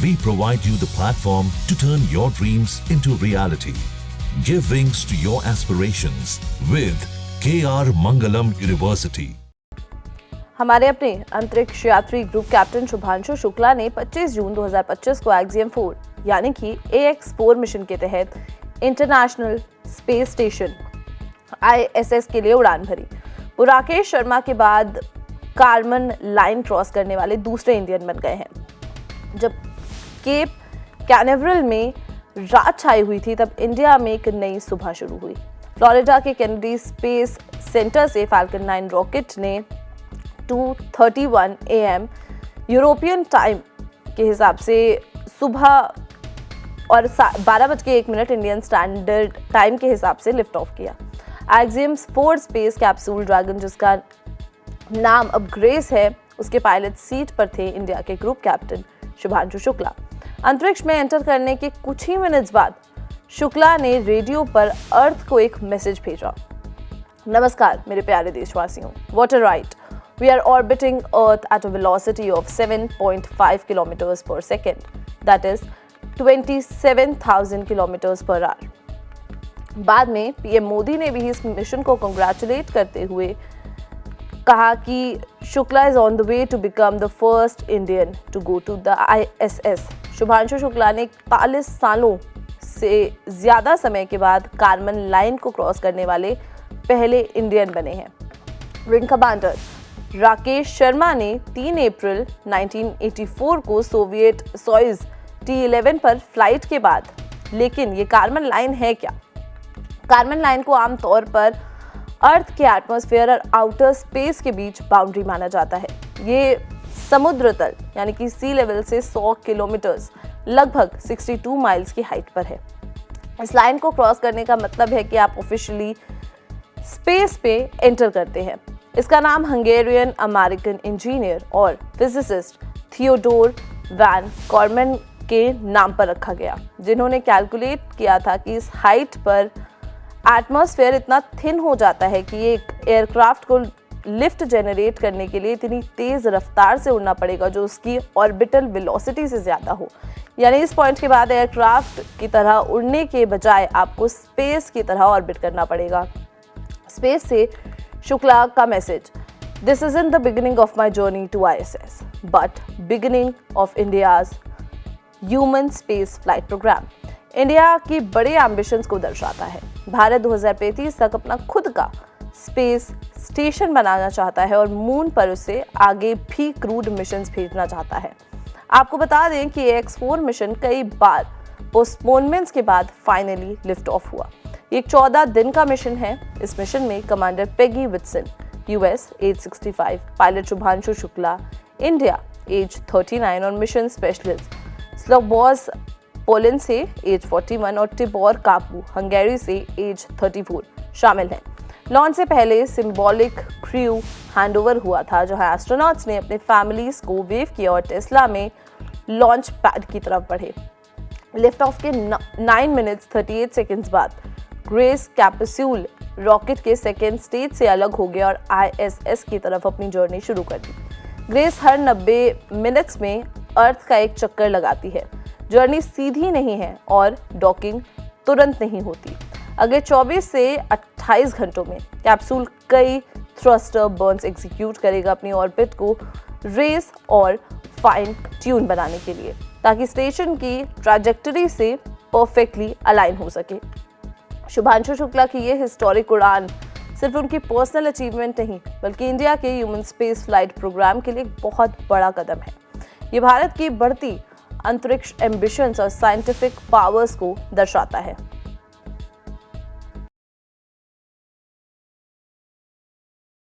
We provide you the platform to turn your dreams into reality. Give wings to your aspirations with KR Mangalam University. हमारे अपने अंतरिक्ष यात्री group captain Shubhanshu Shukla ने 25 जून 2025 को axiom 4 यानी कि AX4 मिशन के तहत इंटरनेशनल स्पेस स्टेशन ISS के लिए उड़ान भरी। वो राकेश शर्मा के बाद कार्मन लाइन क्रॉस करने वाले दूसरे इंडियन बन गए हैं। जब केप कैनावरल में रात छाई हुई थी तब इंडिया में एक नई सुबह शुरू हुई। फ्लोरिडा के केनेडी स्पेस सेंटर से फाल्कन 9 रॉकेट ने 2:31 AM यूरोपियन टाइम के हिसाब से सुबह और 12:01 इंडियन स्टैंडर्ड टाइम के हिसाब से लिफ्ट ऑफ किया। एक्सियम 4 स्पेस कैप्सूल ड्रैगन, जिसका नाम अब ग्रेस है, उसके पायलट सीट पर थे इंडिया के ग्रुप कैप्टन शुभांशु शुक्ला। अंतरिक्ष में एंटर करने के कुछ ही मिनट्स बाद शुक्ला ने रेडियो पर अर्थ को एक मैसेज भेजा। नमस्कार मेरे प्यारे देशवासियों, what a right. We are orbiting Earth at a velocity of 7.5 kilometers per second, that is 27,000 kilometers per hour. बाद में PM मोदी ने भी इस मिशन को कंग्रेचुलेट करते हुए कहा कि Shukla is on the way to become the first Indian to go to the ISS. Shubhanshu Shukla ने 41 सालों से ज़्यादा समय के बाद कार्मन लाइन को क्रॉस करने वाले पहले इंडियन बने हैं। विंग कमांडर राकेश शर्मा ने 3 अप्रैल 1984 को सोवियत सोयुज़ T-11 पर फ्लाइट के बाद। लेकिन ये कार्मन लाइन है क्या? कार्मन लाइन को आमतौर पर अर्थ के एटमॉस्फेयर और आउटर स्पेस के बीच बाउंड्री माना जाता है। ये समुद्र तल यानी कि सी लेवल से 100 किलोमीटर्स लगभग 62 माइल्स की हाइट पर है। इस लाइन को क्रॉस करने का मतलब है कि आप ऑफिशियली स्पेस पे एंटर करते हैं। इसका नाम हंगेरियन अमेरिकन इंजीनियर और फिजिसिस्ट थियोडोर वैन कॉर्मन के नाम पर रखा गया, जिन्होंने कैलकुलेट किया था कि इस हाइट पर एटमॉस्फेयर इतना थिन हो जाता है कि एक एयरक्राफ्ट को लिफ्ट जनरेट करने के लिए इतनी तेज़ रफ्तार से उड़ना पड़ेगा जो उसकी ऑर्बिटल वेलोसिटी से ज़्यादा हो। यानी इस पॉइंट के बाद एयरक्राफ्ट की तरह उड़ने के बजाय आपको स्पेस की तरह ऑर्बिट करना पड़ेगा। स्पेस से शुक्ला का message, this is in the beginning of my journey to ISS but beginning of India's human space flight programme. India की बड़े एम्बिशंस को दर्शाता है। भारत 2035 तक अपना खुद का स्पेस स्टेशन बनाना चाहता है और मून पर उसे आगे भी क्रूड मिशंस भेजना चाहता है। आपको बता दें कि AX4 मिशन कई बार पोस्टपोनमेंट्स के बाद फाइनली लिफ्ट ऑफ हुआ। एक 14 दिन का मिशन है। इस मिशन में commander Peggy Whitson US age 65, pilot Shubhanshu Shukla India age 39 और मिशन स्पेशलिस्ट स्लोबोज पोलैंड से एज 41 और टिबोर कापू हंगेरी से एज 34 शामिल हैं। लॉन्च से पहले सिंबॉलिक क्रू हैंडओवर हुआ था, जहां एस्ट्रोनॉट्स ने अपने फैमिलीज को वेव किया और टेस्ला में लॉन्च पैड की तरफ बढ़े। लिफ्ट ऑफ के 9 मिनट्स 38 सेकेंड्स बाद ग्रेस कैप्सूल रॉकेट के सेकेंड स्टेज से अलग हो गया और ISS की तरफ अपनी जर्नी शुरू कर दी। ग्रेस हर 90 मिनट्स में अर्थ का एक चक्कर लगाती है। जर्नी सीधी नहीं है और डॉकिंग तुरंत नहीं होती। अगले 24 से 28 घंटों में कैप्सूल कई थ्रस्टर बर्न्स एग्जीक्यूट करेगा अपनी ऑर्बिट को रेस और फाइन ट्यून बनाने के लिए, ताकि स्टेशन की ट्रैजेक्टरी से परफेक्टली अलाइन हो सके। शुभांशु शुक्ला की ये हिस्टोरिक उड़ान सिर्फ उनकी पर्सनल अचीवमेंट नहीं बल्कि इंडिया के ह्यूमन स्पेस फ्लाइट प्रोग्राम के लिए एक बहुत बड़ा कदम है। ये भारत की बढ़ती अंतरिक्ष एम्बिशंस और साइंटिफिक पावर्स को दर्शाता है।